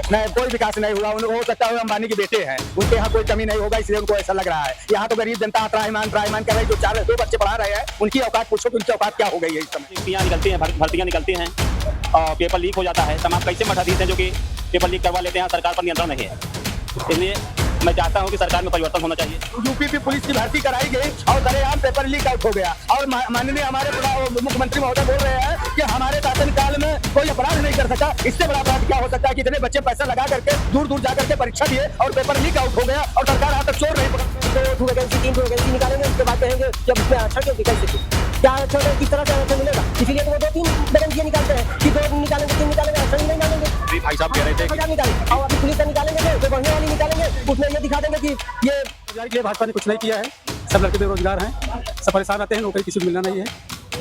नहीं, कोई विकास नहीं हुआ। हो सकता है अंबानी के बेटे हैं, उनके यहाँ कोई कमी नहीं होगा, इसलिए उनको ऐसा लग रहा है। यहाँ तो गरीब जनता त्राहिमाम कर रही है। जो 4-2 बच्चे पढ़ा रहे हैं, उनकी औकात पूछो कि उनकी औकात क्या हो गई है इस समय। नियुक्तियाँ निकलती हैं, भर्तियाँ निकलती हैं और पेपर लीक हो जाता है। तमाम कैसे मठाधीश हैं जो कि पेपर लीक करवा लेते हैं, सरकार पर नियंत्रण नहीं है। इसलिए मैं चाहता हूं कि सरकार में परिवर्तन होना चाहिए। यूपी की पुलिस की भर्ती कराई गई और सरेआम पेपर लीक आउट हो गया और माननीय हमारे मुख्यमंत्री महोदय बोल रहे हैं कि हमारे शासनकाल में कोई अपराध नहीं कर सका। इससे बड़ा अपराध क्या हो सकता है कि इतने बच्चे पैसा लगा करके दूर जा करके परीक्षा दिए और पेपर लीक आउट हो गया और सरकार आज तक चोर नहीं पकड़। 2 वैकेंसी 3 वैकेंसी निकालेंगे, उसके बाद कहेंगे जब इसमें अच्छा क्यों कैसे क्या अच्छा किस तरह से अच्छा मिलेगा। इसीलिए तो वो 2-3 वैकेंसियां निकालते हैं कि 2 निकालेंगे 3 निकालेंगे, अच्छा नहीं निकालेंगे। भाई साहब कह रहे थे निकालेंगे और अभी पुलिस का निकालेंगे तो बढ़िया वाली निकालेंगे, उसमें ये दिखा देंगे कि ये रोजगार के लिए भाजपा ने कुछ नहीं किया है। सब लड़के बेरोजगार हैं, सब परेशान रहते हैं, नौकरी किसी को मिलना नहीं है।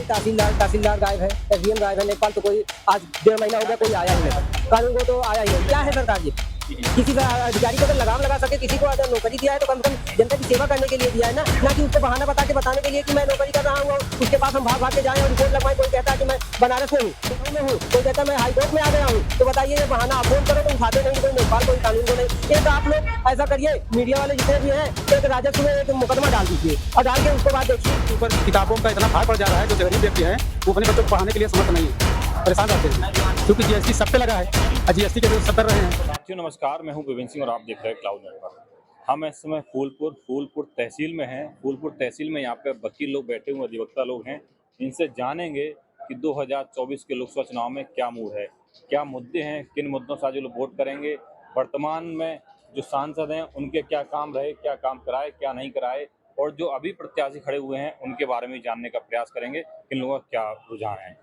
तहसीलदार गायब है, एसडीएम गायब है। लेखपाल तो कोई आज 1.5 महीना हो गया, कोई आया ही नहीं। कानून को तो आया ही नहीं। क्या है सरकार जी, किसी अधिकारी को अगर लगाम लगा सके, किसी को अगर नौकरी दिया है तो कम से कम जनता की सेवा करने के लिए दिया है ना कि उसको बहाना बताने के लिए कि मैं नौकरी कर रहा हूँ। उसके पास हम भाग के जाएं और रिपोर्ट लगवाएं। कोई कहता है कि मैं बनारस में हूँ, कोई कहता है मैं हाईकोर्ट में आ गया हूँ। तो बताइए ये बहाना आप फोन करो तो उठाते नहीं, कोई लेखपाल कोई कानून को नहीं। एक आप लोग ऐसा करिए, मीडिया वाले जितने भी हैं, एक राजस्व में एक मुकदमा डाल दीजिए और डाल के उसके बाद देखिए ऊपर किताबों का इतना भार पड़ जा रहा है। जो गरीब व्यक्ति है वो अपने बच्चों को पढ़ाने के लिए समर्थ नहीं है, परेशान रहते हैं क्योंकि जीएसटी सब पे लगा है। जीएसटी के विरोध सब कर रहे हैं। साथियों नमस्कार, मैं हूं विपिन सिंह और आप देख रहे हैं क्लाउड नेटवर्क। हम इस समय फूलपुर तहसील में हैं। फूलपुर तहसील में यहाँ पे वकील लोग बैठे हुए, अधिवक्ता लोग हैं। इनसे जानेंगे कि 2024 के लोकसभा चुनाव में क्या मूड है, क्या मुद्दे हैं, किन मुद्दों से आज लोग वोट करेंगे, वर्तमान में जो सांसद हैं उनके क्या काम रहे, क्या काम कराए, क्या नहीं कराए, और जो अभी प्रत्याशी खड़े हुए हैं उनके बारे में जानने का प्रयास करेंगे कि इन लोगों का क्या रुझान है।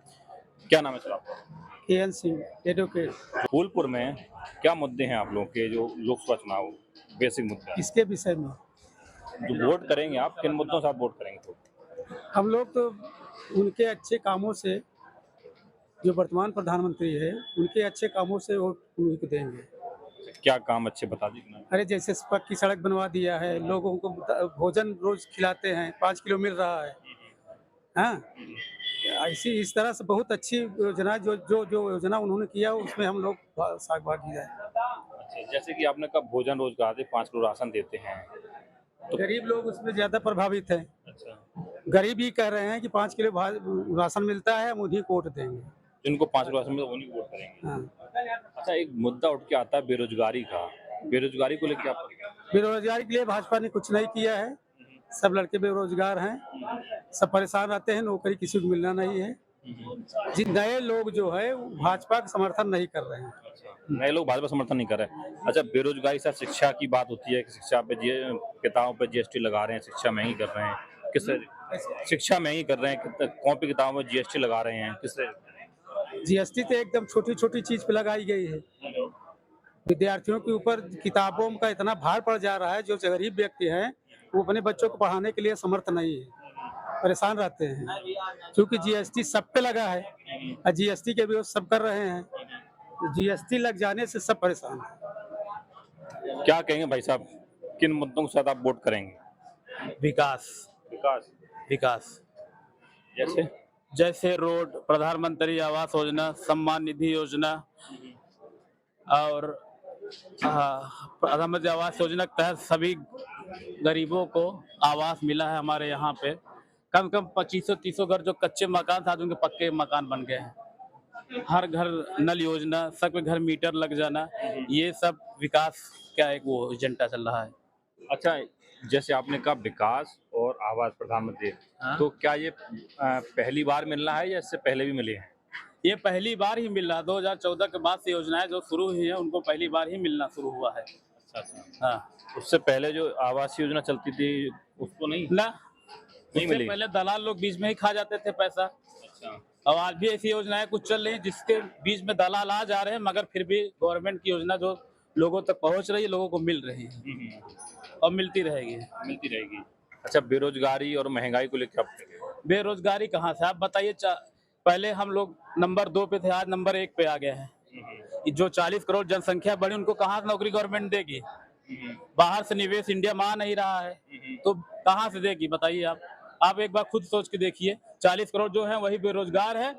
क्या नाम है सर आपका? KL Singh, advocate. फूलपुर में क्या मुद्दे हैं आप लोगों के, जो लोकसभा चुनाव बेसिक मुद्दे हैं? इसके विषय में जो वोट करेंगे आप, किन मुद्दों से आप वोट करेंगे? तो हम लोग तो उनके अच्छे कामों से, जो वर्तमान प्रधानमंत्री है उनके अच्छे कामों से वोट उन्हीं को देंगे। क्या काम अच्छे बता दीजिए। अरे जैसे पक्की सड़क बनवा दिया है, लोगों को भोजन रोज खिलाते हैं, 5 किलो मिल रहा है। हाँ, ऐसी इस तरह से बहुत अच्छी योजना जो योजना उन्होंने किया उसमें हम लोग भागी है। अच्छा, जैसे कि आपने कहा भोजन रोज कहा थे, 5 किलो राशन देते हैं, तो गरीब लोग उसमें ज्यादा प्रभावित हैं। अच्छा, गरीब ही कह रहे हैं कि 5 किलो राशन मिलता है, हम उन्हीं को वोट देंगे। जिनको 5 किलो राशन मिलता है उन्हीं को वोट करेंगे। हाँ। अच्छा, एक मुद्दा उठ के आता है बेरोजगारी का। बेरोजगारी को लेकर आप? बेरोजगारी के लिए भाजपा ने कुछ नहीं किया है। सब लड़के बेरोजगार हैं, सब परेशान रहते हैं, नौकरी किसी को मिलना नहीं है। नए लोग जो है भाजपा का समर्थन नहीं कर रहे हैं। नए लोग भाजपा समर्थन नहीं कर रहे हैं। अच्छा, बेरोजगारी से शिक्षा की बात होती है कि शिक्षा पे किताबों पे जीएसटी लगा रहे हैं, शिक्षा महंगी कर रहे हैं। किस शिक्षा महंगी कर रहे हैं? कॉपी किताबों में जीएसटी लगा रहे हैं, किससे? जीएसटी तो एकदम छोटी छोटी चीज पे लगाई गई है। विद्यार्थियों के ऊपर किताबों का इतना भार पड़ जा रहा है। जो गरीब व्यक्ति हैं वो अपने बच्चों को पढ़ाने के लिए समर्थ नहीं है, परेशान रहते हैं क्योंकि जीएसटी सब पे लगा है और जीएसटी के विरोध सब कर रहे हैं। तो जीएसटी लग जाने से सब परेशान हैं। क्या कहेंगे भाई साहब, किन मुद्दों के साथ आप वोट करेंगे? विकास विकास। विकास जैसे रोड, प्रधानमंत्री आवास योजना, सम्मान निधि योजना और प्रधानमंत्री आवास योजना के तहत सभी गरीबों को आवास मिला है। हमारे यहाँ पे कम से कम 2500-3000 घर जो कच्चे मकान था उनके पक्के मकान बन गए हैं। हर घर नल योजना, सबके घर मीटर लग जाना, ये सब विकास का एक वो एजेंडा चल रहा है। अच्छा, जैसे आपने कहा विकास और आवास प्रधानमंत्री, तो क्या ये पहली बार मिलना है या इससे पहले भी मिले हैं? ये पहली बार ही मिल रहा। 2014 के बाद से योजनाएं जो शुरू हुई है उनको पहली बार ही मिलना शुरू हुआ है। अच्छा। हाँ, उससे पहले जो आवास योजना चलती थी उसको नहीं मिली? पहले दलाल लोग बीच में ही खा जाते थे पैसा। अच्छा। अब आज भी ऐसी योजनाएं कुछ चल रही हैं जिसके बीच में दलाल आ जा रहे हैं, मगर फिर भी गवर्नमेंट की योजना जो लोगों तक पहुंच रही है, लोगों को मिल रही है और मिलती रहेगी। अच्छा, बेरोजगारी और महंगाई को लेकर आप? बेरोजगारी कहाँ से, आप बताइए। पहले हम लोग नंबर 2 पे थे, आज नंबर 1 पे आ गए हैं। जो 40 करोड़ जनसंख्या बढ़ी उनको कहाँ से नौकरी गवर्नमेंट देगी? बाहर से निवेश इंडिया में आ नहीं रहा है तो कहाँ से देगी बताइए। आप एक बार खुद सोच के देखिए। 40 करोड़ जो है वही बेरोजगार है,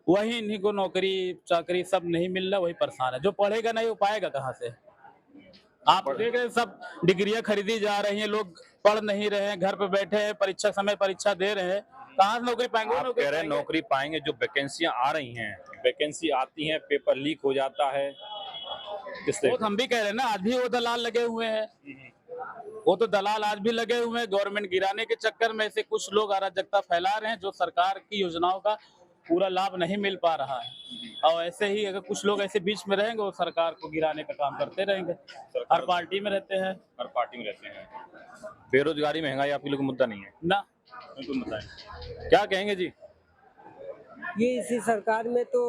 वही इन्हीं को नौकरी चाकरी सब नहीं मिल रहा, वही परेशान है। जो पढ़ेगा नहीं वो पाएगा कहाँ से? आप देख रहे हैं सब डिग्रियां खरीदी जा रही हैं, लोग पढ़ नहीं रहे हैं, घर पे बैठे हैं, परीक्षा समय परीक्षा दे रहे हैं, कहाँ से नौकरी पाएंगे? आप कह रहे हैं नौकरी पाएंगे, जो वैकेंसियां आ रही हैं, वैकेंसी आती हैं, पेपर लीक हो जाता है, किस वो तो हम भी कह रहे हैं ना, आज भी वो दलाल लगे हुए हैं, वो तो दलाल आज भी लगे हुए हैं। गवर्नमेंट गिराने के चक्कर में से कुछ लोग अराजकता फैला रहे हैं, जो सरकार की योजनाओं का पूरा लाभ नहीं मिल पा रहा है। और ऐसे ही अगर कुछ लोग ऐसे बीच में रहेंगे, वो सरकार को गिराने का काम करते रहेंगे। हर पार्टी में रहते हैं, हर पार्टी में रहते हैं। बेरोजगारी, महंगाई आपके लोग मुद्दा नहीं है ना? बिल्कुल बताएं, क्या कहेंगे जी? ये इसी सरकार में तो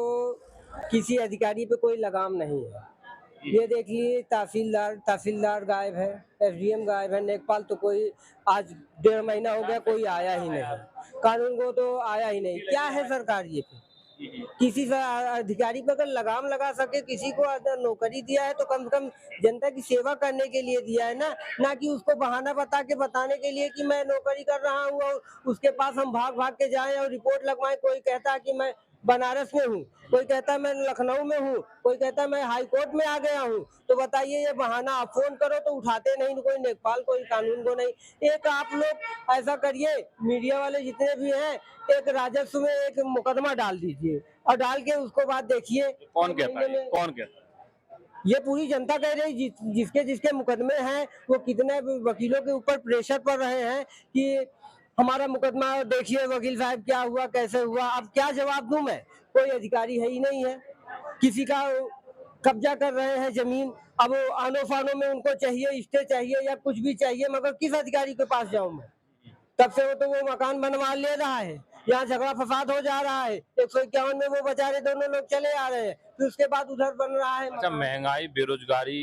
किसी अधिकारी पे कोई लगाम नहीं है। ये देख लीजिए, तहसीलदार गायब है, एसडीएम गायब है, लेखपाल तो कोई आज 1.5 महीना हो गया कोई आया ही नहीं, कानून को तो आया ही नहीं। क्या है सरकार ये पे? किसी अधिकारी पे अगर लगाम लगा सके, किसी को अगर नौकरी दिया है तो कम से कम जनता की सेवा करने के लिए दिया है ना कि उसको बहाना बताने के लिए कि मैं नौकरी कर रहा हूँ और उसके पास हम भाग के जाएं और रिपोर्ट लगवाएं। कोई कहता है कि मैं बनारस में हूँ, कोई कहता है मैं लखनऊ में हूँ, कोई कहता है मैं हाई कोर्ट में आ गया हूँ। तो बताइए, ये बहाना आप फोन करो तो उठाते नहीं, कोई लेखपाल कोई कानून को नहीं। एक आप लोग ऐसा करिए, मीडिया वाले जितने भी हैं, एक राजस्व में एक मुकदमा डाल दीजिए और डाल के उसको बाद देखिए। कौन कहता है? कौन कहता है? ये पूरी जनता कह रही है। जिसके मुकदमे हैं, वो कितने वकीलों के ऊपर प्रेशर पड़ रहे हैं कि हमारा मुकदमा देखिए वकील साहब क्या हुआ, कैसे हुआ। अब क्या जवाब दूं मैं? कोई अधिकारी है ही नहीं है, किसी का कब्जा कर रहे हैं जमीन। अब आनो फानो में उनको चाहिए, स्टे चाहिए या कुछ भी चाहिए, मगर किस अधिकारी के पास जाऊं मैं? तब से वो मकान बनवा ले रहा है, यहाँ झगड़ा फसाद हो जा रहा है। 151 में वो बेचारे दोनों लोग चले आ रहे हैं, फिर उसके बाद उधर बन रहा है। अच्छा, महंगाई, बेरोजगारी,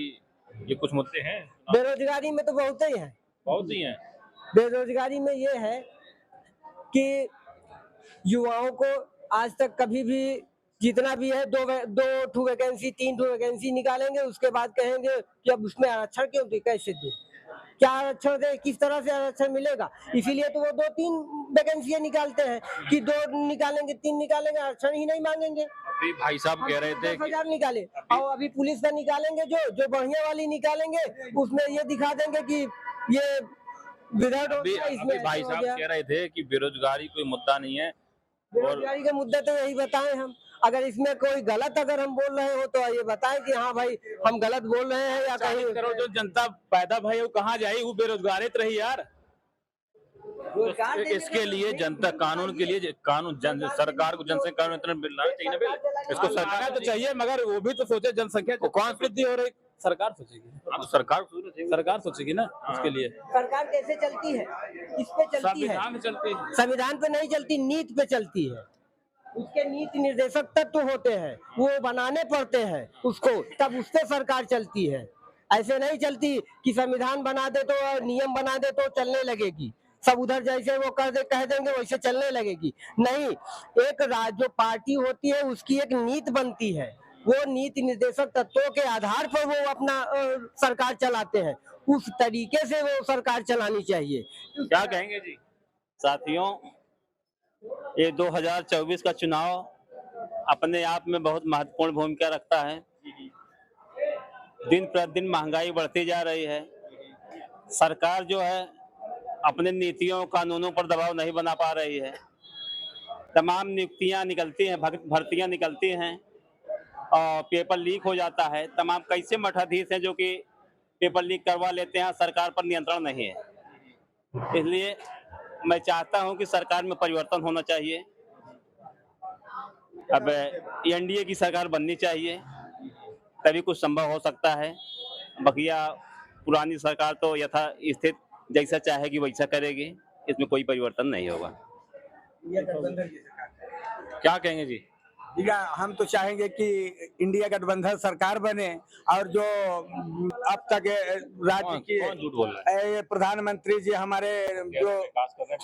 ये कुछ मुद्दे हैं? बेरोजगारी में तो बहुत ही है। बहुत ही हैं। बेरोजगारी में ये है कि युवाओं को आज तक कभी भी जितना भी है 2 वैकेंसी 3 वैकेंसी निकालेंगे, उसके बाद कहेंगे कि अब उसमें आरक्षण क्यों दे, कैसे दे, क्या आरक्षण दे, किस तरह से आरक्षण मिलेगा। इसीलिए तो वो 2-3 वैकेंसियां निकालते हैं कि 2 निकालेंगे 3 निकालेंगे, आरक्षण ही नहीं मांगेंगे। अभी भाई साहब कह रहे थे 10,000 निकाले, और अभी पुलिस का निकालेंगे, जो बढ़िया वाली निकालेंगे उसमें ये दिखा देंगे कि ये अभी भाई साहब कह रहे थे कि बेरोजगारी कोई मुद्दा नहीं है। बेरोजगारी का मुद्दा तो यही बताएं हम। अगर इसमें कोई गलत अगर हम बोल रहे हो तो ये बताएं कि हाँ भाई हम गलत बोल रहे हैं, या कहीं करो जो जनता पैदा भाई वो कहाँ जाएगी? वो बेरोजगारित रही यार। इसके लिए जनता कानून के लिए सरकार को जनसंख्या नियंत्रण बिल लाना चाहिए ना बिल। इसको सरकार तो चाहिए, मगर वो भी तो सोचे जनसंख्या को कौन वृद्धि हो रही, सरकार सोचेगी। हाँ, तो सरकार सोचेगी ना उसके लिए। सरकार कैसे चलती है? इस पे चलती है, संविधान चलती है। संविधान पे नहीं चलती, नीति पे चलती है। उसके नीति निर्देशक तत्व होते हैं, वो बनाने पड़ते हैं उसको, तब उससे सरकार चलती है। ऐसे नहीं चलती कि संविधान बना दे तो, नियम बना दे तो चलने लगेगी, सब उधर जैसे वो कह देंगे वैसे चलने लगेगी। नहीं, एक जो पार्टी होती है उसकी एक नीति बनती है, वो नीति निर्देशक तत्वों के आधार पर वो अपना सरकार चलाते हैं। उस तरीके से वो सरकार चलानी चाहिए। क्या कहेंगे जी? साथियों, ये 2024 का चुनाव अपने आप में बहुत महत्वपूर्ण भूमिका रखता है। दिन प्रतिदिन महंगाई बढ़ती जा रही है। सरकार जो है अपने नीतियों कानूनों पर दबाव नहीं बना पा रही है। तमाम नियुक्तियां निकलती हैं, भर्तियां निकलती हैं और पेपर लीक हो जाता है। तमाम कैसे मठाधीश हैं जो कि पेपर लीक करवा लेते हैं, सरकार पर नियंत्रण नहीं है। इसलिए मैं चाहता हूं कि सरकार में परिवर्तन होना चाहिए। अब एनडीए की सरकार बननी चाहिए, तभी कुछ संभव हो सकता है। बकिया पुरानी सरकार तो यथास्थित जैसा चाहेगी वैसा करेगी, इसमें कोई परिवर्तन नहीं होगा। क्या कहेंगे जी? हम तो चाहेंगे कि इंडिया गठबंधन सरकार बने और जो अब तक राज्य की झूठ बोल रहा है? प्रधानमंत्री जी हमारे जो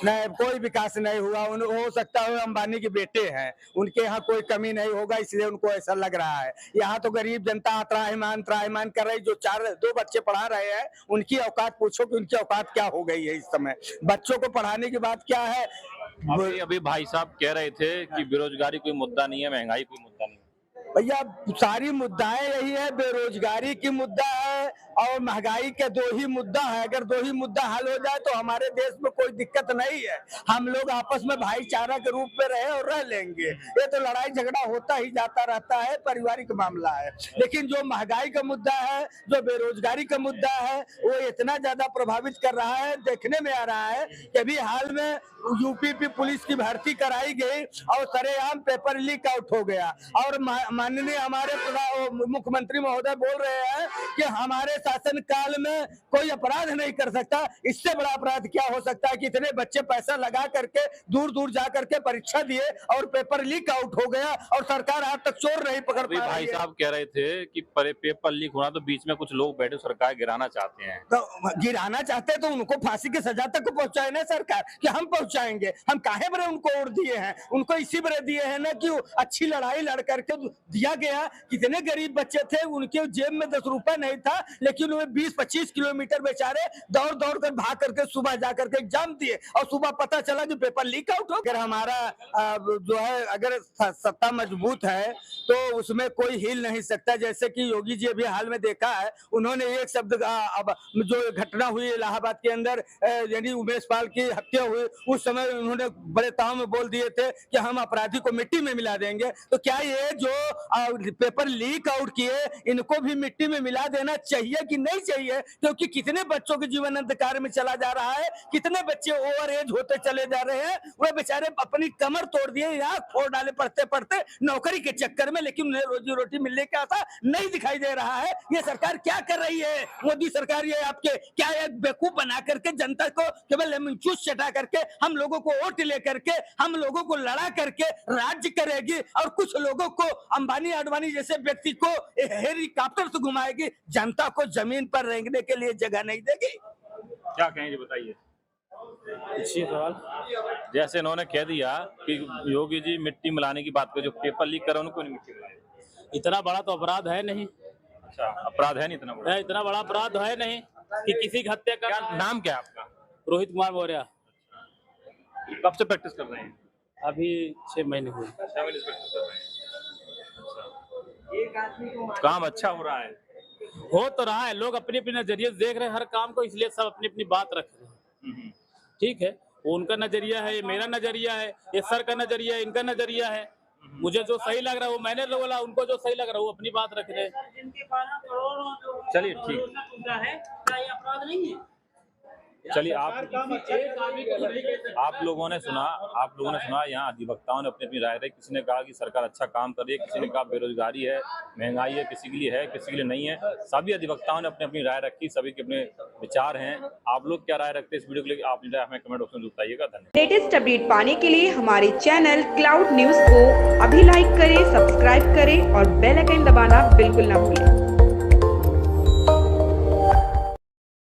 नहीं, कोई विकास नहीं हुआ। हो सकता है अंबानी के बेटे हैं, उनके यहाँ कोई कमी नहीं होगा, इसलिए उनको ऐसा लग रहा है। यहाँ तो गरीब जनता त्राहिमाम कर रही। जो 2 बच्चे पढ़ा रहे हैं उनकी औकात पूछो कि उनकी औकात क्या हो गई है इस समय। बच्चों को पढ़ाने की बात क्या है, अभी भाई साहब कह रहे थे कि बेरोजगारी कोई मुद्दा नहीं है, महंगाई कोई मुद्दा नहीं है। भैया सारी मुद्दाएं यही है, बेरोजगारी की मुद्दा है और महंगाई के दो ही मुद्दा है। अगर दो ही मुद्दा हल हो जाए तो हमारे देश में कोई दिक्कत नहीं है। हम लोग आपस में भाईचारा के रूप में रहे और रह लेंगे। ये तो लड़ाई झगड़ा होता ही जाता रहता है, पारिवारिक मामला है। लेकिन जो महंगाई का मुद्दा है, जो बेरोजगारी का मुद्दा है, वो इतना ज्यादा प्रभावित कर रहा है। देखने में आ रहा है कि अभी हाल में यूपी पुलिस की भर्ती कराई गई और सरेआम पेपर लीक आउट हो गया और माननीय हमारे मुख्यमंत्री महोदय बोल रहे हैं कि हमारे शासन काल में कोई अपराध नहीं कर सकता। इससे बड़ा अपराध क्या हो सकता है कि इतने बच्चे पैसा लगा करके दूर दूर जा करके परीक्षा दिए और पेपर लीक आउट हो गया और सरकार आज तक चोर नहीं पकड़ पा रही है। भाई साहब कह रहे थे कि पेपर लीक होना तो बीच में कुछ लोग बैठे सरकार गिराना चाहते हैं। तो गिराना चाहते हैं तो उनको फांसी की सजा तक पहुंचाए ना सरकार, कि हम पहुंचाएंगे। हम काहे बड़े उनको और दिए हैं, उनको इसी बड़े दिए हैं ना कि अच्छी लड़ाई लड़ करके दिया गया। कितने गरीब बच्चे थे, उनके जेब में 10 रुपए नहीं था, लेकिन वे 20-25 किलोमीटर बेचारे दौड़ दौड़ कर भाग करके सुबह जा करके एग्जाम दिए और सुबह पता चला कि पेपर लीक आउट हो। अगर हमारा जो है अगर सत्ता मजबूत है तो उसमें कोई हिल नहीं सकता। जैसे कि योगी जी अभी हाल में देखा है, उन्होंने एक शब्द अब जो घटना हुई इलाहाबाद के अंदर, यानी उमेश पाल की हत्या हुई, उस समय उन्होंने बड़े ताव में बोल दिए थे कि हम अपराधी को मिट्टी में मिला देंगे। तो क्या ये जो पेपर लीक आउट किए इनको भी मिट्टी में मिला देना चाहिए कि नहीं चाहिए? क्योंकि कितने बच्चों के जीवन अंधकार में चला जा रहा है, कितने बच्चे ओवर एज होते चले जा रहे हैं। वे बेचारे अपनी कमर तोड़ दिए, यहाँ फोड़ डाले पढ़ते पढ़ते नौकरी के चक्कर में, लेकिन उन्हें रोजी रोटी मिलने का आशा नहीं दिखाई दे रहा है। ये सरकार क्या कर रही है? मोदी सरकार ये आपके क्या एक बेवकूफ बना करके जनता को केवल लेमन जूस चटा करके, हम लोगों को वोट ले करके, हम लोगों को लड़ा करके राज्य करेगी और कुछ लोगों को अंबानी अडवाणी जैसे व्यक्ति को हेलीकॉप्टर से घुमाएगी, जनता को जमीन पर रेंगने के लिए जगह नहीं देगी। क्या कहेंगे बताइए? सवाल जैसे इन्होंने कह दिया कि योगी जी मिट्टी मिलाने की बात कर, जो पेपर लीक कर उनको नहीं मिट्टी मिलाए। इतना बड़ा तो अपराध है नहीं। अच्छा, अपराध है नहीं इतना बड़ा? इतना बड़ा अपराध है नहीं कि किसी की हत्या का। नाम क्या है आपका? रोहित कुमार मौर्य। कब से प्रैक्टिस कर रहे हैं? अभी 6 महीने हुए। 6 महीने से प्रैक्टिस कर रहे हैं। अच्छा, काम अच्छा हो रहा है? हो तो रहा है, लोग अपने अपने नजरिए से देख रहे हैं हर काम को, इसलिए सब अपनी अपनी बात रख रहे हैं। ठीक है, वो उनका नजरिया है, ये मेरा नजरिया है, ये सर का नजरिया है, इनका नजरिया है। मुझे जो सही लग रहा है वो मैंने बोला, उनको जो सही लग रहा है वो अपनी बात रख रहे हैं। चलिए ठीक, चलिए आप लोगों ने सुना यहाँ अधिवक्ताओं ने अपनी अपनी राय रखी। किसी ने कहा कि सरकार अच्छा काम कर रही है, किसी ने कहा बेरोजगारी है, महंगाई है, किसी के लिए है, किसी के लिए नहीं है। सभी अधिवक्ताओं ने अपनी अपनी राय रखी, सभी के अपने विचार हैं। आप लोग क्या राय रखते हैं इस वीडियो के लिए, आप हमें कमेंट बॉक्स में बताइएगा। धन्यवाद। लेटेस्ट अपडेट पाने के लिए हमारे चैनल क्लाउड न्यूज को अभी लाइक करें, सब्सक्राइब करें और बेल आइकन दबाना बिल्कुल न भूलें।